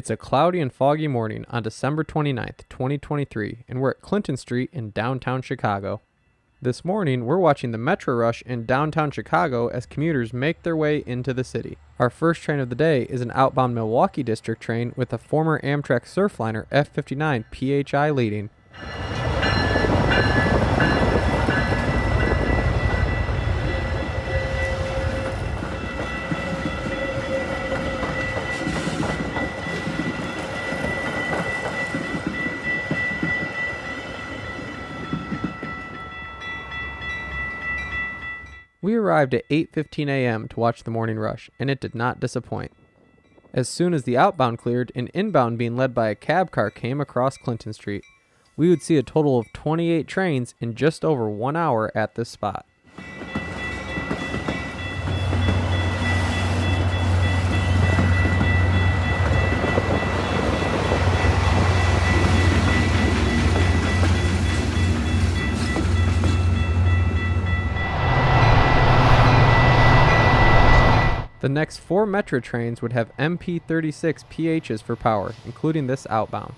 It's a cloudy and foggy morning on December 29th, 2023, and we're at Clinton Street in downtown Chicago. This morning, we're watching the Metro rush in downtown Chicago as commuters make their way into the city. Our first train of the day is an outbound Milwaukee District train with a former Amtrak Surfliner F59 PHI leading. We arrived at 8:15 a.m. to watch the morning rush, and it did not disappoint. As soon as the outbound cleared, an inbound being led by a cab car came across Clinton Street. We would see a total of 28 trains in just over 1 hour at this spot. The next 4 Metra trains would have MP36 PHs for power, including this outbound.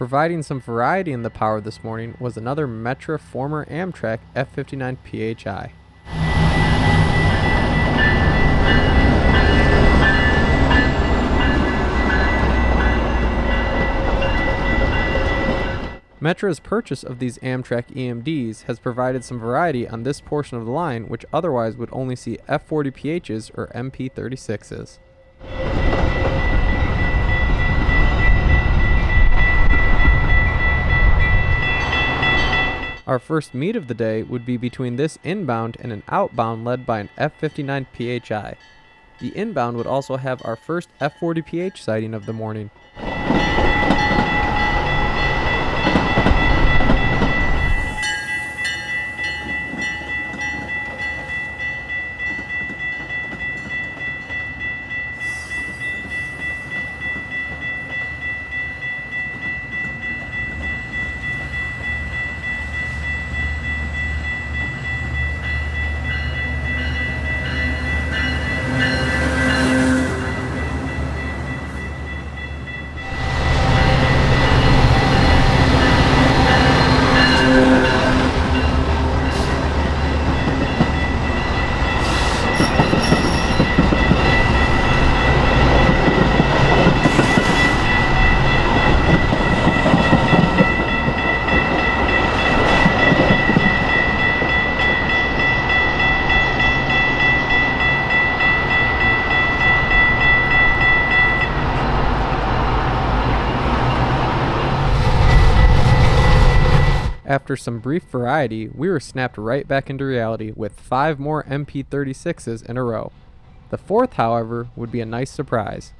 Providing some variety in the power this morning was another Metra former Amtrak F59 PHI. Metra's purchase of these Amtrak EMDs has provided some variety on this portion of the line, which otherwise would only see F40 PHs or MP36s. Our first meet of the day would be between this inbound and an outbound led by an F59 PHI. The inbound would also have our first F40 PH sighting of the morning. After some brief variety, we were snapped right back into reality with 5 more MP36s in a row. The fourth, however, would be a nice surprise.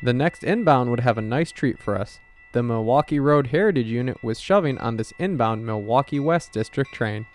The next inbound would have a nice treat for us. The Milwaukee Road Heritage Unit was shoving on this inbound Milwaukee West District train.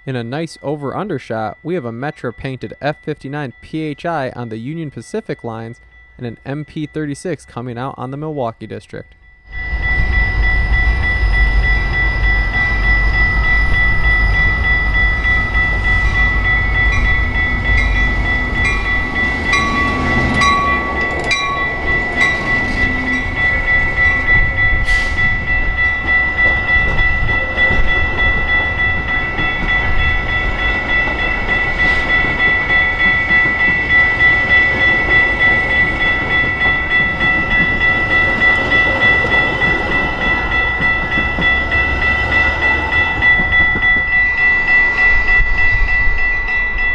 In a nice over-under shot, we have a Metra painted F59 PHI on the Union Pacific lines and an MP36 coming out on the Milwaukee District.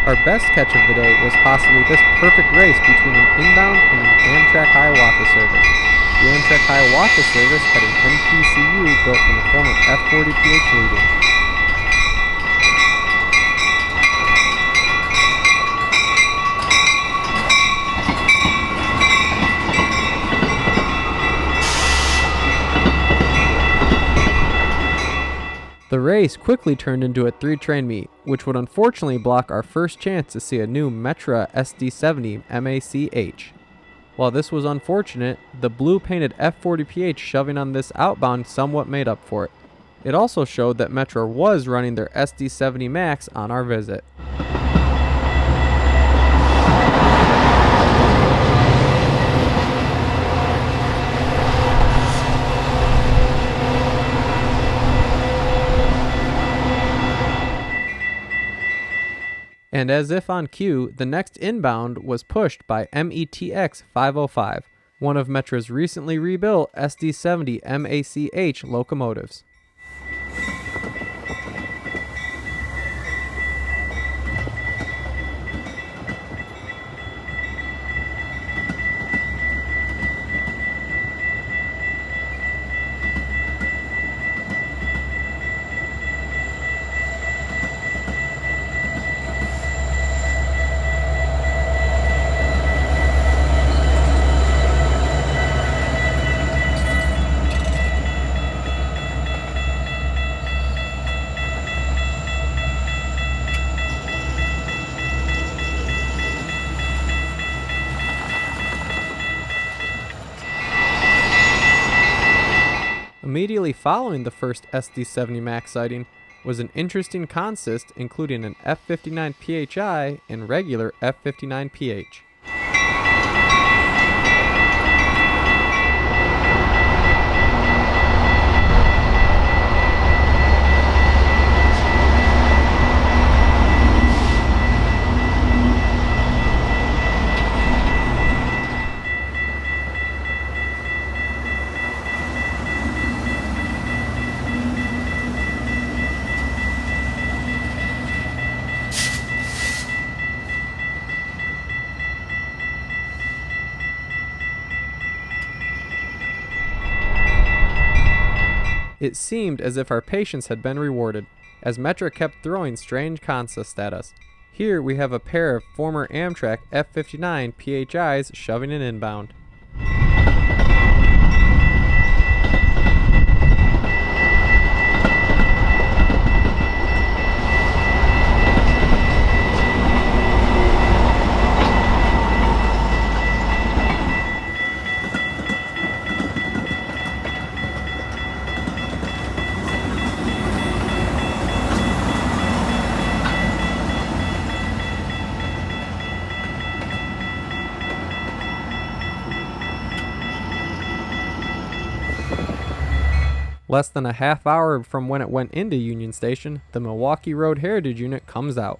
Our best catch of the day was possibly this perfect race between an inbound and an Amtrak Hiawatha service. The Amtrak Hiawatha service had an MPCU built from the former F40PH leading. The race quickly turned into a 3-train meet, which would unfortunately block our first chance to see a new Metra SD70MAH. While this was unfortunate, the blue-painted F40PH shoving on this outbound somewhat made up for it. It also showed that Metra was running their SD70MAHs on our visit. And as if on cue, the next inbound was pushed by METX 505, one of Metra's recently rebuilt SD70MAH locomotives. Immediately following the first SD70MAH sighting was an interesting consist including an F59 PHI and regular F59 PH. It seemed as if our patience had been rewarded, as Metra kept throwing strange consists at us. Here we have a pair of former Amtrak F59 PHIs shoving an inbound. Less than a half hour from when it went into Union Station, the Milwaukee Road Heritage Unit comes out.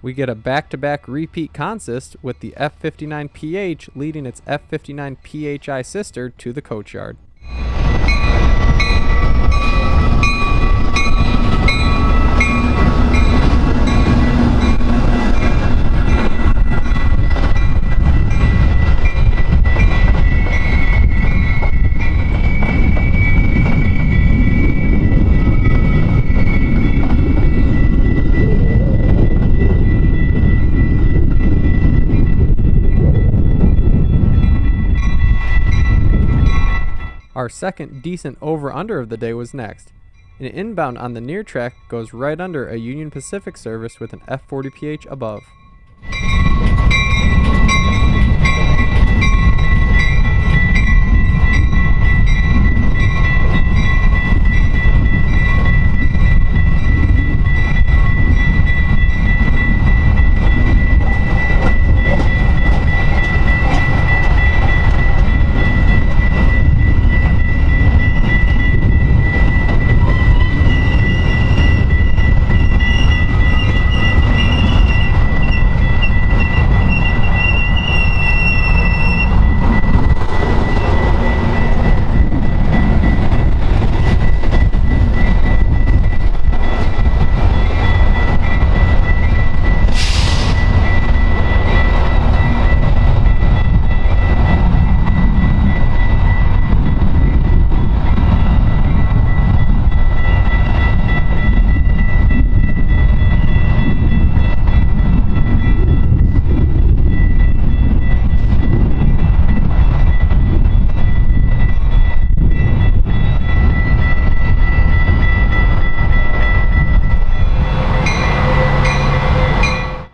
We get a back-to-back repeat consist with the F59PH leading its F59PHI sister to the coach yard. Our second decent over-under of the day was next. An inbound on the near track goes right under a Union Pacific service with an F40PH above.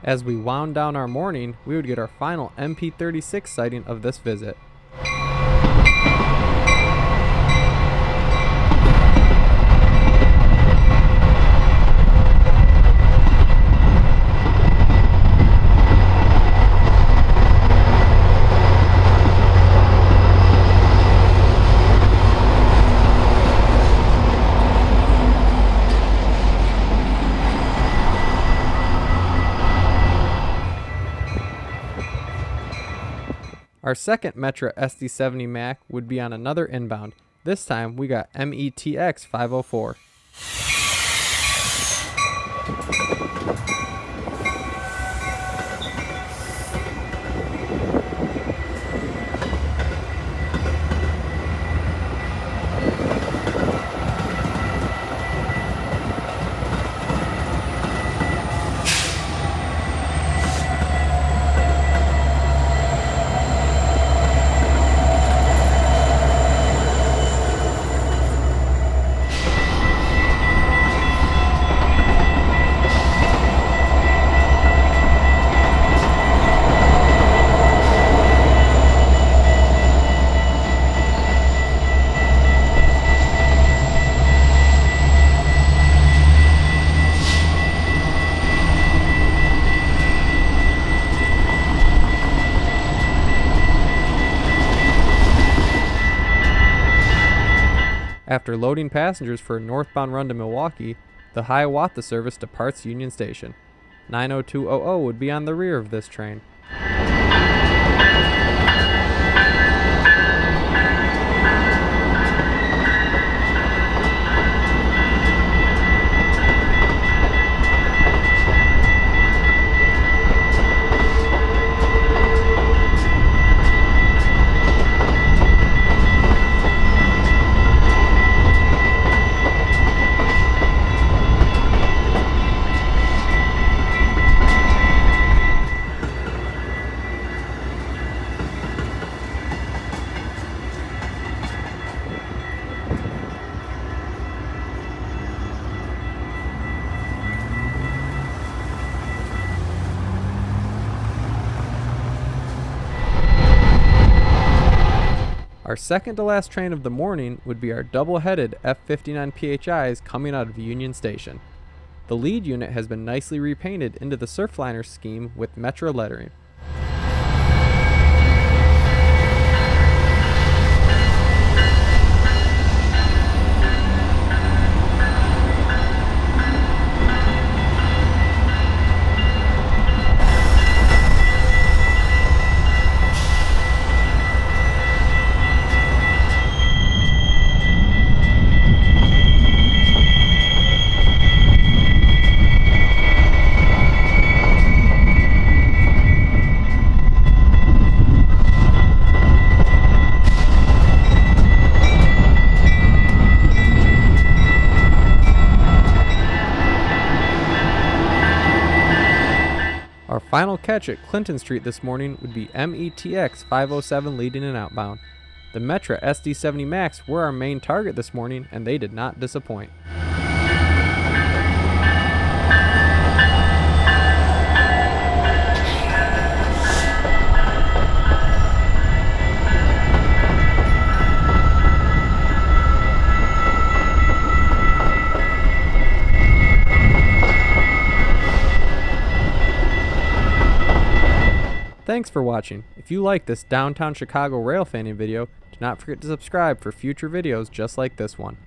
As we wound down our morning, we would get our final MP36 sighting of this visit. Our second Metra SD70MAH would be on another inbound. This time we got METX 504. After loading passengers for a northbound run to Milwaukee, the Hiawatha service departs Union Station. 90200 would be on the rear of this train. Our second to last train of the morning would be our double-headed F59 PHIs coming out of Union Station. The lead unit has been nicely repainted into the Surfliner scheme with Metra lettering. Our final catch at Clinton Street this morning would be METX 507 leading and outbound. The Metra SD70MAHs were our main target this morning, and they did not disappoint. Thanks for watching. If you like this downtown Chicago rail fanning video, do not forget to subscribe for future videos just like this one.